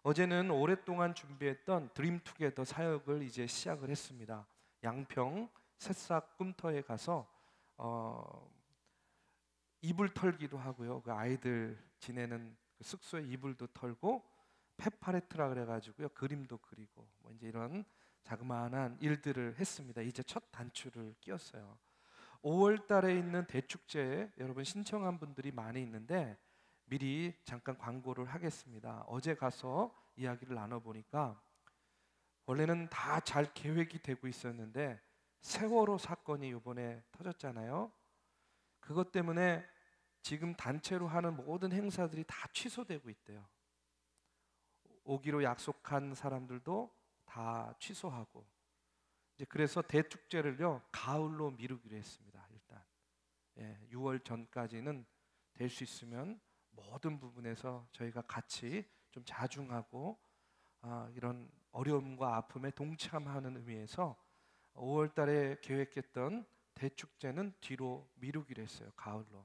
어제는 오랫동안 준비했던 드림투게더 사역을 이제 시작을 했습니다. 양평 새싹 꿈터에 가서 이불 털기도 하고요. 그 아이들 지내는 그 숙소에 이불도 털고 페파레트라 그래가지고요, 그림도 그리고 뭐 이제 이런 자그마한 일들을 했습니다. 이제 첫 단추를 끼웠어요. 5월 달에 있는 대축제에 여러분 신청한 분들이 많이 있는데 미리 잠깐 광고를 하겠습니다. 어제 가서 이야기를 나눠보니까 원래는 다 잘 계획이 되고 있었는데 세월호 사건이 이번에 터졌잖아요. 그것 때문에 지금 단체로 하는 모든 행사들이 다 취소되고 있대요. 오기로 약속한 사람들도 다 취소하고, 이제 그래서 대축제를요 가을로 미루기로 했습니다. 일단 6월 전까지는 될 수 있으면 모든 부분에서 저희가 같이 좀 자중하고 이런 어려움과 아픔에 동참하는 의미에서 5월 달에 계획했던 대축제는 뒤로 미루기로 했어요. 가을로.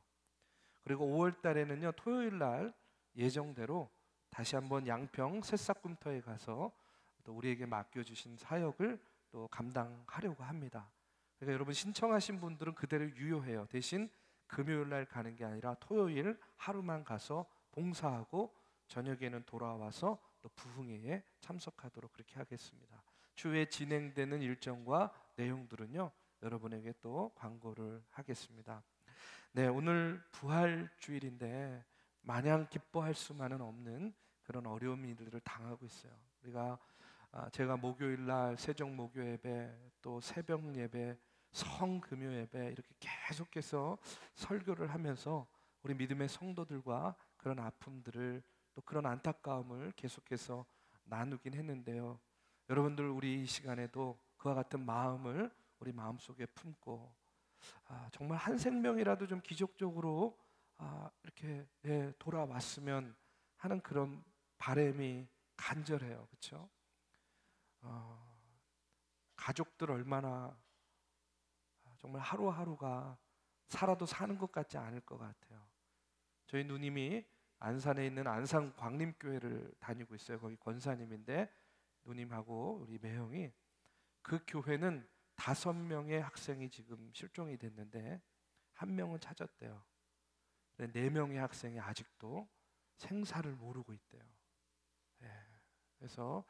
그리고 5월 달에는요 토요일 날 예정대로 다시 한번 양평 새싹꿈터에 가서 또 우리에게 맡겨주신 사역을 또 감당하려고 합니다. 그러니까 여러분 신청하신 분들은 그대로 유효해요. 대신 금요일 날 가는 게 아니라 토요일 하루만 가서 봉사하고 저녁에는 돌아와서 또 부흥회에 참석하도록 그렇게 하겠습니다. 추후에 진행되는 일정과 내용들은요 여러분에게 또 광고를 하겠습니다. 네, 오늘 부활주일인데 마냥 기뻐할 수만은 없는 그런 어려운 일들을 당하고 있어요. 우리가 제가 목요일 날 세종 목요 예배, 또 새벽 예배, 성금요 예배 이렇게 계속해서 설교를 하면서 우리 믿음의 성도들과 그런 아픔들을 또 그런 안타까움을 계속해서 나누긴 했는데요. 여러분들 우리 이 시간에도 그와 같은 마음을 우리 마음속에 품고 정말 한 생명이라도 좀 기적적으로 이렇게 돌아왔으면 하는 그런 바람이 간절해요. 그렇죠? 가족들 얼마나 정말 하루하루가 살아도 사는 것 같지 않을 것 같아요. 저희 누님이 안산에 있는 안산 광림교회를 다니고 있어요. 거기 권사님인데 누님하고 우리 매형이, 그 교회는 5명의 학생이 지금 실종이 됐는데 1명은 찾았대요. 4명의 학생이 아직도 생사를 모르고 있대요. 그래서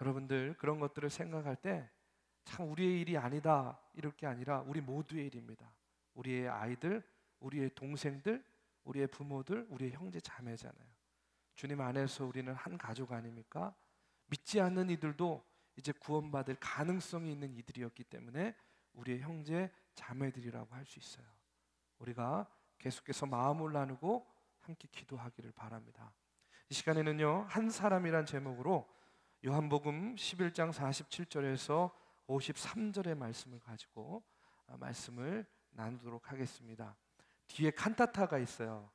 여러분들 그런 것들을 생각할 때 참 우리의 일이 아니다 이럴 게 아니라 우리 모두의 일입니다. 우리의 아이들, 우리의 동생들, 우리의 부모들, 우리의 형제 자매잖아요. 주님 안에서 우리는 한 가족 아닙니까? 믿지 않는 이들도 이제 구원받을 가능성이 있는 이들이었기 때문에 우리의 형제 자매들이라고 할 수 있어요. 우리가 계속해서 마음을 나누고 함께 기도하기를 바랍니다. 이 시간에는요 한 사람이란 제목으로 요한복음 11장 47절에서 53절의 말씀을 가지고 말씀을 나누도록 하겠습니다. 뒤에 칸타타가 있어요.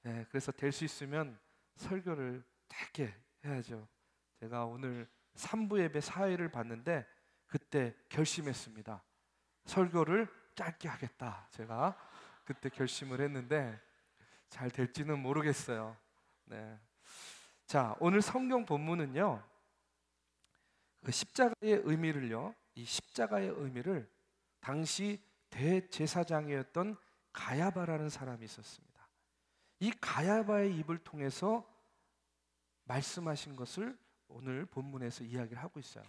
그래서 될 수 있으면 설교를 짧게 해야죠. 제가 오늘 3부 예배 사회를 봤는데 그때 결심했습니다. 설교를 짧게 하겠다. 제가 그때 결심을 했는데 잘 될지는 모르겠어요. 자, 오늘 성경 본문은요 그 십자가의 의미를요, 이 십자가의 의미를 당시 대제사장이었던 가야바라는 사람이 있었습니다. 이 가야바의 입을 통해서 말씀하신 것을 오늘 본문에서 이야기를 하고 있어요.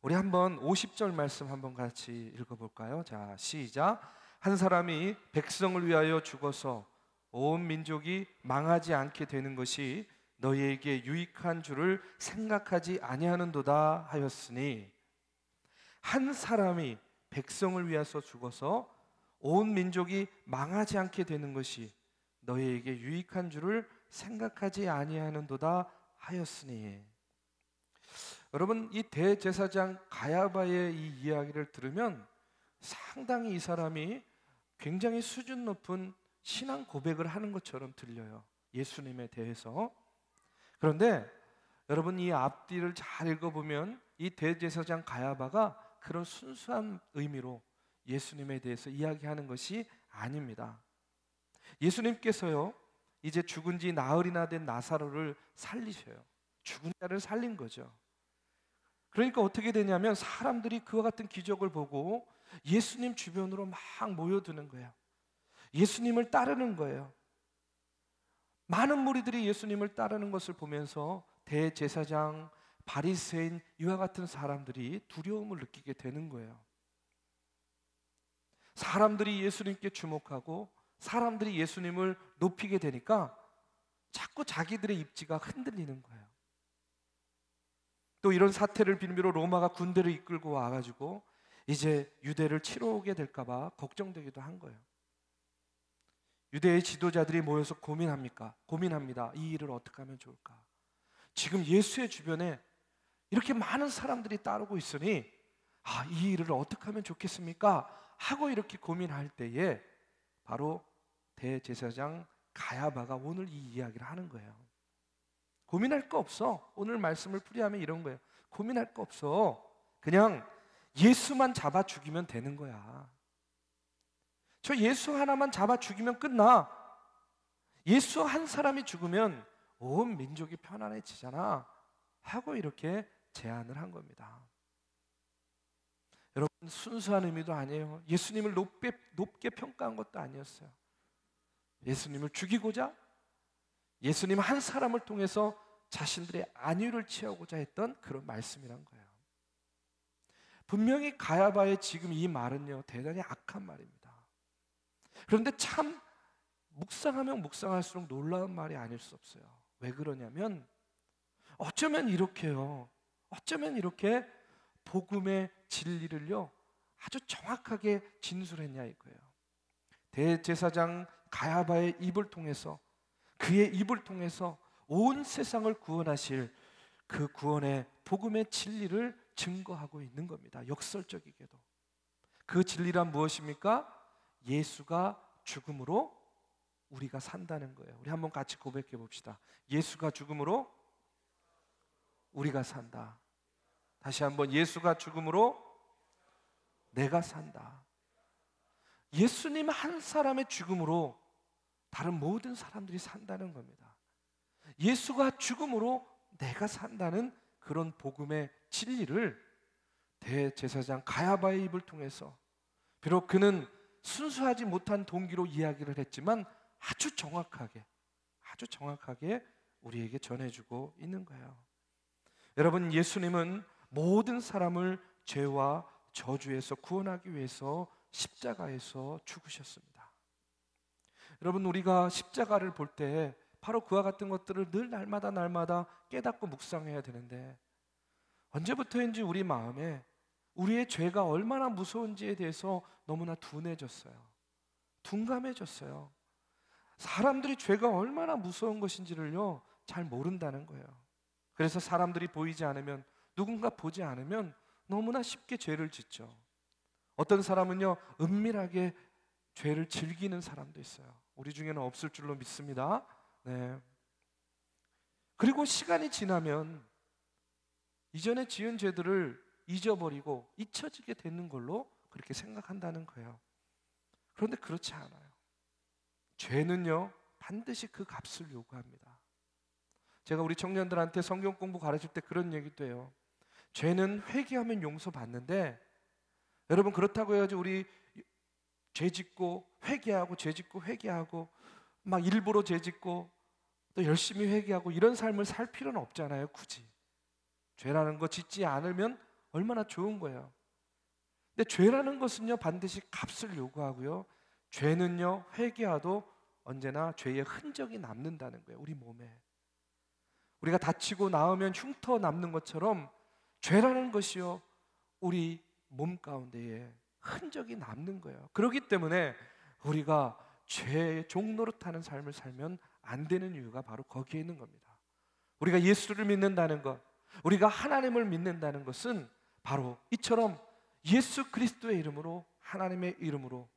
우리 한번 50절 말씀 한번 같이 읽어볼까요? 자, 시작. 한 사람이 백성을 위하여 죽어서 온 민족이 망하지 않게 되는 것이 너희에게 유익한 줄을 생각하지 아니하는도다 하였으니, 한 사람이 백성을 위해서 죽어서 온 민족이 망하지 않게 되는 것이 너희에게 유익한 줄을 생각하지 아니하는도다 하였으니. 여러분, 이 대제사장 가야바의 이 이야기를 들으면 상당히 이 사람이 굉장히 수준 높은 신앙 고백을 하는 것처럼 들려요. 예수님에 대해서. 그런데 여러분 이 앞뒤를 잘 읽어보면 이 대제사장 가야바가 그런 순수한 의미로 예수님에 대해서 이야기하는 것이 아닙니다. 예수님께서요 이제 죽은 지 나흘이나 된 나사로를 살리셔요. 죽은 자를 살린 거죠. 그러니까 어떻게 되냐면 사람들이 그와 같은 기적을 보고 예수님 주변으로 막 모여드는 거예요. 예수님을 따르는 거예요. 많은 무리들이 예수님을 따르는 것을 보면서 대제사장, 바리새인 이와 같은 사람들이 두려움을 느끼게 되는 거예요. 사람들이 예수님께 주목하고 사람들이 예수님을 높이게 되니까 자꾸 자기들의 입지가 흔들리는 거예요. 또 이런 사태를 빌미로 로마가 군대를 이끌고 와가지고 이제 유대를 치러 오게 될까봐 걱정되기도 한 거예요. 유대의 지도자들이 모여서 고민합니다. 이 일을 어떻게 하면 좋을까? 지금 예수의 주변에 이렇게 많은 사람들이 따르고 있으니 이 일을 어떻게 하면 좋겠습니까? 하고 이렇게 고민할 때에 바로 대제사장 가야바가 오늘 이 이야기를 하는 거예요. 고민할 거 없어. 오늘 말씀을 풀이하면 이런 거예요. 고민할 거 없어. 그냥 예수만 잡아 죽이면 되는 거야. 저 예수 하나만 잡아 죽이면 끝나. 예수 한 사람이 죽으면 온 민족이 편안해지잖아 하고 이렇게 제안을 한 겁니다. 여러분, 순수한 의미도 아니에요. 예수님을 높게 평가한 것도 아니었어요. 예수님을 죽이고자 예수님 한 사람을 통해서 자신들의 안위를 취하고자 했던 그런 말씀이란 거예요. 분명히 가야바의 지금 이 말은요, 대단히 악한 말입니다. 그런데 참 묵상하면 묵상할수록 놀라운 말이 아닐 수 없어요. 왜 그러냐면 어쩌면 이렇게요, 어쩌면 이렇게 복음의 진리를요 아주 정확하게 진술했냐 이거예요. 대제사장 가야바의 입을 통해서, 그의 입을 통해서 온 세상을 구원하실 그 구원의 복음의 진리를 증거하고 있는 겁니다. 역설적이게도. 그 진리란 무엇입니까? 예수가 죽음으로 우리가 산다는 거예요. 우리 한번 같이 고백해 봅시다. 예수가 죽음으로 우리가 산다. 다시 한번, 예수가 죽음으로 내가 산다. 예수님 한 사람의 죽음으로 다른 모든 사람들이 산다는 겁니다. 예수가 죽음으로 내가 산다는 그런 복음의 진리를 대제사장 가야바의 입을 통해서, 비록 그는 순수하지 못한 동기로 이야기를 했지만 아주 정확하게 우리에게 전해주고 있는 거예요. 여러분, 예수님은 모든 사람을 죄와 저주에서 구원하기 위해서 십자가에서 죽으셨습니다. 여러분, 우리가 십자가를 볼 때 바로 그와 같은 것들을 늘 날마다 깨닫고 묵상해야 되는데, 언제부터인지 우리 마음에 우리의 죄가 얼마나 무서운지에 대해서 너무나 둔해졌어요. 둔감해졌어요. 사람들이 죄가 얼마나 무서운 것인지를요 잘 모른다는 거예요. 그래서 사람들이 보이지 않으면, 누군가 보지 않으면 너무나 쉽게 죄를 짓죠. 어떤 사람은요 은밀하게 죄를 즐기는 사람도 있어요. 우리 중에는 없을 줄로 믿습니다. 네. 그리고 시간이 지나면 이전에 지은 죄들을 잊어버리고 잊혀지게 되는 걸로 그렇게 생각한다는 거예요. 그런데 그렇지 않아요. 죄는요 반드시 그 값을 요구합니다. 제가 우리 청년들한테 성경 공부 가르칠 때 그런 얘기도 해요. 죄는 회개하면 용서받는데, 여러분, 그렇다고 해가지고 우리 죄 짓고 회개하고 죄 짓고 회개하고 막 일부러 죄 짓고 또 열심히 회개하고 이런 삶을 살 필요는 없잖아요. 굳이 죄라는 거 짓지 않으면 얼마나 좋은 거예요. 근데 죄라는 것은요 반드시 값을 요구하고요, 죄는요 회개하도 언제나 죄의 흔적이 남는다는 거예요. 우리 몸에 우리가 다치고 나으면 흉터 남는 것처럼 죄라는 것이요 우리 몸 가운데에 흔적이 남는 거예요. 그렇기 때문에 우리가 죄의 종노릇하는 삶을 살면 안 되는 이유가 바로 거기에 있는 겁니다. 우리가 예수를 믿는다는 것, 우리가 하나님을 믿는다는 것은 바로 이처럼 예수 그리스도의 이름으로, 하나님의 이름으로,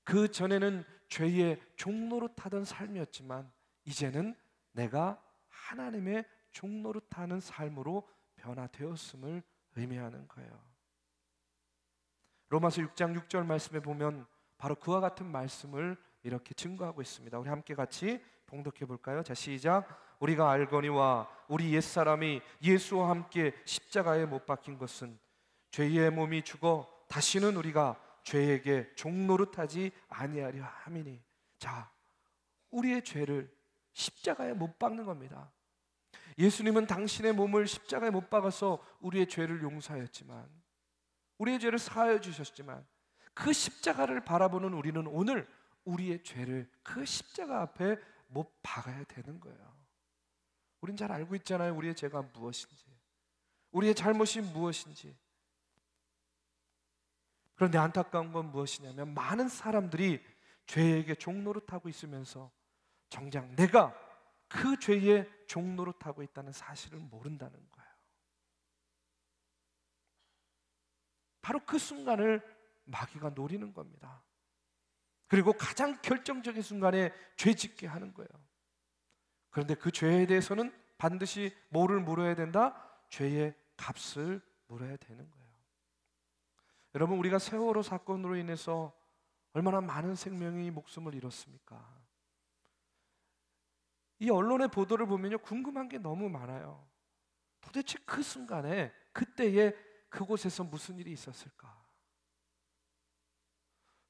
그 전에는 죄의 종노릇하던 삶이었지만 이제는 내가 하나님의 종노릇하는 삶으로 변화되었음을 의미하는 거예요. 로마서 6장 6절 말씀에 보면 바로 그와 같은 말씀을 이렇게 증거하고 있습니다. 우리 함께 같이 봉독해 볼까요? 자, 시작. 우리가 알거니와 우리 옛사람이 예수와 함께 십자가에 못 박힌 것은 죄의 몸이 죽어 다시는 우리가 죄에게 종노릇하지 아니하려 함이니. 자, 우리의 죄를 십자가에 못 박는 겁니다. 예수님은 당신의 몸을 십자가에 못 박아서 우리의 죄를 용서하였지만, 우리의 죄를 사하여 주셨지만, 그 십자가를 바라보는 우리는 오늘 우리의 죄를 그 십자가 앞에 못 박아야 되는 거예요. 우린 잘 알고 있잖아요. 우리의 죄가 무엇인지, 우리의 잘못이 무엇인지. 그런데 안타까운 건 무엇이냐면, 많은 사람들이 죄에게 종노릇하고 있으면서 정작 내가 그 죄의 종노릇하고 있다는 사실을 모른다는 거예요. 바로 그 순간을 마귀가 노리는 겁니다. 그리고 가장 결정적인 순간에 죄짓게 하는 거예요. 그런데 그 죄에 대해서는 반드시 뭐를 물어야 된다? 죄의 값을 물어야 되는 거예요. 여러분, 우리가 세월호 사건으로 인해서 얼마나 많은 생명이 목숨을 잃었습니까? 이 언론의 보도를 보면요, 궁금한 게 너무 많아요. 도대체 그 순간에, 그때에 그곳에서 무슨 일이 있었을까?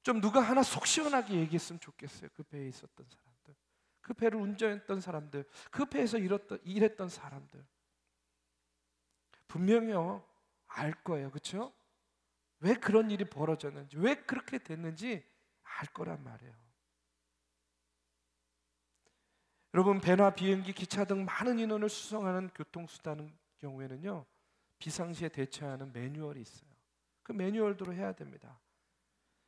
좀 누가 하나 속 시원하게 얘기했으면 좋겠어요. 그 배에 있었던 사람들, 그 배를 운전했던 사람들, 그 배에서 일했던 사람들. 분명히요, 알 거예요. 그렇죠? 왜 그런 일이 벌어졌는지, 왜 그렇게 됐는지 알 거란 말이에요. 여러분, 배나 비행기, 기차 등 많은 인원을 수송하는 교통수단의 경우에는요, 비상시에 대처하는 매뉴얼이 있어요. 그 매뉴얼대로 해야 됩니다.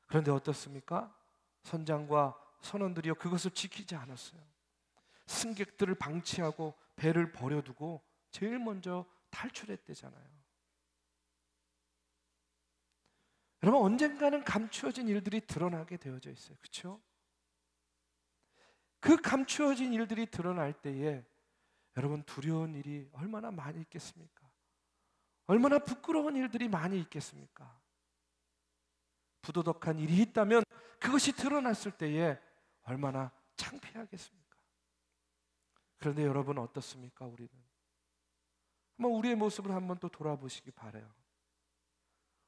그런데 어떻습니까? 선장과 선원들이요, 그것을 지키지 않았어요. 승객들을 방치하고 배를 버려두고 제일 먼저 탈출했대잖아요. 여러분, 언젠가는 감추어진 일들이 드러나게 되어져 있어요. 그렇죠? 그 감추어진 일들이 드러날 때에 여러분, 두려운 일이 얼마나 많이 있겠습니까? 얼마나 부끄러운 일들이 많이 있겠습니까? 부도덕한 일이 있다면 그것이 드러났을 때에 얼마나 창피하겠습니까? 그런데 여러분, 어떻습니까? 우리는 한번 우리의 모습을 한번 또 돌아보시기 바라요.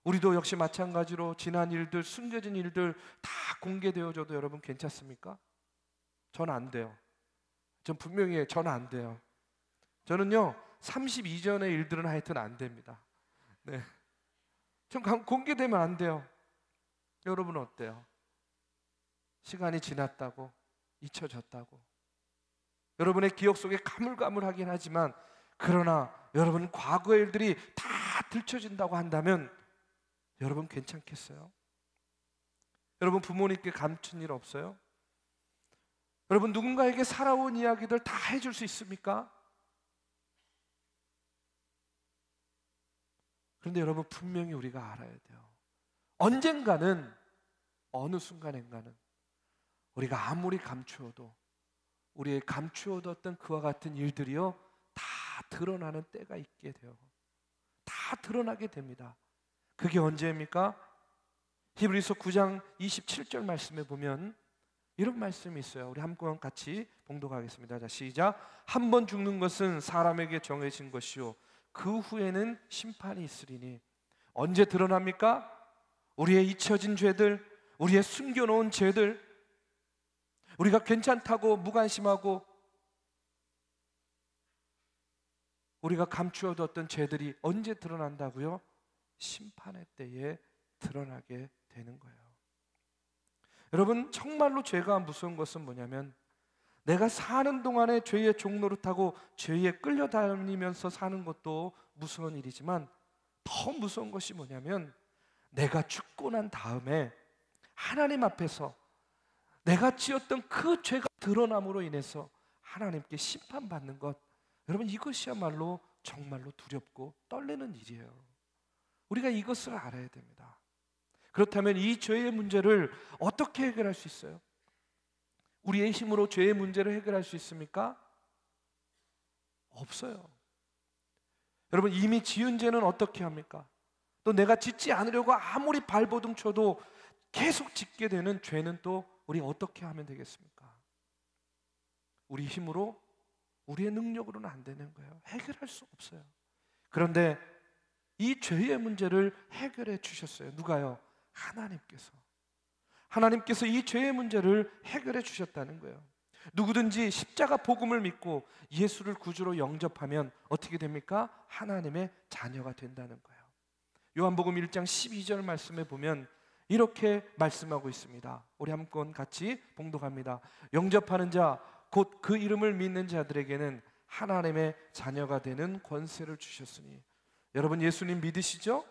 우리도 역시 마찬가지로 지난 일들, 숨겨진 일들 다 공개되어져도 여러분 괜찮습니까? 전 안 돼요. 전 분명히 전 안 돼요. 저는요, 30 이전의 일들은 하여튼 안 됩니다. 네, 전 공개되면 안 돼요. 여러분은 어때요? 시간이 지났다고, 잊혀졌다고, 여러분의 기억 속에 가물가물하긴 하지만, 그러나 여러분 과거의 일들이 다 들춰진다고 한다면 여러분 괜찮겠어요? 여러분 부모님께 감춘 일 없어요? 여러분 누군가에게 살아온 이야기들 다 해줄 수 있습니까? 그런데 여러분, 분명히 우리가 알아야 돼요. 언젠가는, 어느 순간인가는 우리가 아무리 감추어도, 우리의 감추어뒀던 그와 같은 일들이요, 다 드러나는 때가 있게 돼요. 다 드러나게 됩니다. 그게 언제입니까? 히브리서 9장 27절 말씀에 보면 이런 말씀이 있어요. 우리 한번 같이 봉독하겠습니다. 자, 시작. 한 번 죽는 것은 사람에게 정해진 것이요, 그 후에는 심판이 있으리니. 언제 드러납니까? 우리의 잊혀진 죄들, 우리의 숨겨놓은 죄들, 우리가 괜찮다고 무관심하고 우리가 감추어뒀던 죄들이 언제 드러난다고요? 심판의 때에 드러나게 되는 거예요. 여러분, 정말로 죄가 무서운 것은 뭐냐면, 내가 사는 동안에 죄의 종노릇하고 죄에 끌려다니면서 사는 것도 무서운 일이지만, 더 무서운 것이 뭐냐면, 내가 죽고 난 다음에 하나님 앞에서 내가 지었던 그 죄가 드러남으로 인해서 하나님께 심판받는 것. 여러분, 이것이야말로 정말로 두렵고 떨리는 일이에요. 우리가 이것을 알아야 됩니다. 그렇다면 이 죄의 문제를 어떻게 해결할 수 있어요? 우리의 힘으로 죄의 문제를 해결할 수 있습니까? 없어요. 여러분, 이미 지은 죄는 어떻게 합니까? 또 내가 짓지 않으려고 아무리 발버둥 쳐도 계속 짓게 되는 죄는 또 우리 어떻게 하면 되겠습니까? 우리 힘으로 우리의 능력으로는 안 되는 거예요. 해결할 수 없어요. 그런데 이 죄의 문제를 해결해 주셨어요. 누가요? 하나님께서. 하나님께서 이 죄의 문제를 해결해 주셨다는 거예요. 누구든지 십자가 복음을 믿고 예수를 구주로 영접하면 어떻게 됩니까? 하나님의 자녀가 된다는 거예요. 요한복음 1장 12절 말씀에 보면 이렇게 말씀하고 있습니다. 우리 한번 같이 봉독합니다. 영접하는 자, 곧 그 이름을 믿는 자들에게는 하나님의 자녀가 되는 권세를 주셨으니. 여러분, 예수님 믿으시죠?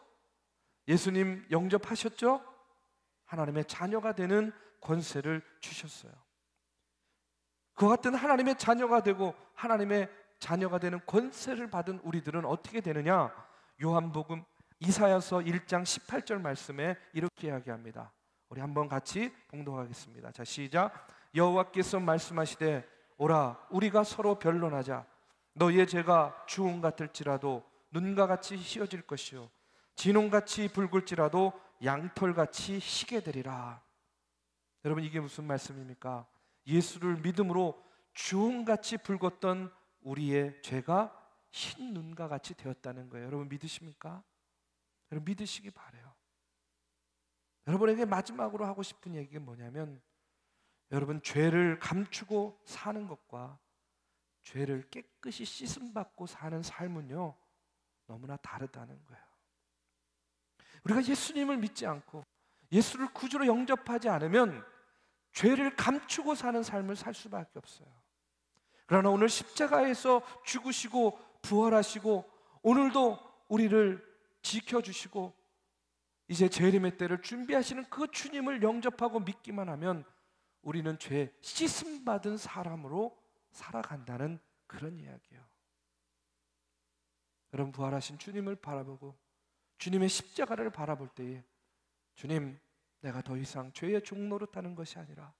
예수님 영접하셨죠? 하나님의 자녀가 되는 권세를 주셨어요. 그와 같은 하나님의 자녀가 되고 하나님의 자녀가 되는 권세를 받은 우리들은 어떻게 되느냐? 요한복음 이사야서 1장 18절 말씀에 이렇게 이야기합니다. 우리 한번 같이 봉독하겠습니다. 자, 시작. 여호와께서 말씀하시되 오라 우리가 서로 변론하자. 너희의 죄가 주홍 같을지라도 눈과 같이 희어질 것이요 진홍같이 붉을지라도 양털같이 희게 되리라. 여러분, 이게 무슨 말씀입니까? 예수를 믿음으로 주홍같이 붉었던 우리의 죄가 흰 눈과 같이 되었다는 거예요. 여러분 믿으십니까? 여러분 믿으시기 바라요. 여러분에게 마지막으로 하고 싶은 얘기가 뭐냐면, 여러분 죄를 감추고 사는 것과 죄를 깨끗이 씻음받고 사는 삶은요 너무나 다르다는 거예요. 우리가 예수님을 믿지 않고 예수를 구주로 영접하지 않으면 죄를 감추고 사는 삶을 살 수밖에 없어요. 그러나 오늘 십자가에서 죽으시고 부활하시고 오늘도 우리를 지켜주시고 이제 재림의 때를 준비하시는 그 주님을 영접하고 믿기만 하면 우리는 죄 씻음받은 사람으로 살아간다는 그런 이야기예요. 여러분, 부활하신 주님을 바라보고 주님의 십자가를 바라볼 때에 주님, 내가 더 이상 죄의 종노릇하는 것이 아니라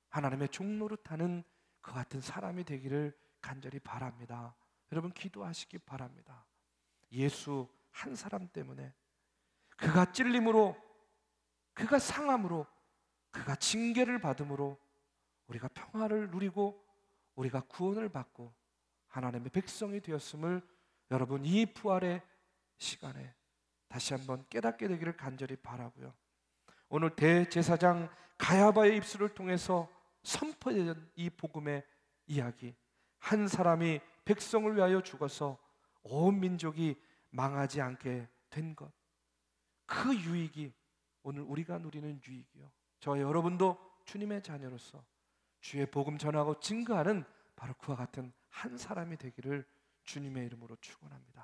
하나님의 종노릇하는 그 같은 사람이 되기를 간절히 바랍니다. 여러분 기도하시기 바랍니다. 예수 한 사람 때문에, 그가 찔림으로, 그가 상함으로, 그가 징계를 받음으로 우리가 평화를 누리고 우리가 구원을 받고 하나님의 백성이 되었음을 여러분 이 부활의 시간에 다시 한번 깨닫게 되기를 간절히 바라고요. 오늘 대제사장 가야바의 입술을 통해서 선포된 이 복음의 이야기, 한 사람이 백성을 위하여 죽어서 온 민족이 망하지 않게 된 것, 그 유익이 오늘 우리가 누리는 유익이요, 저와 여러분도 주님의 자녀로서 주의 복음 전하고 증거하는 바로 그와 같은 한 사람이 되기를 주님의 이름으로 축원합니다.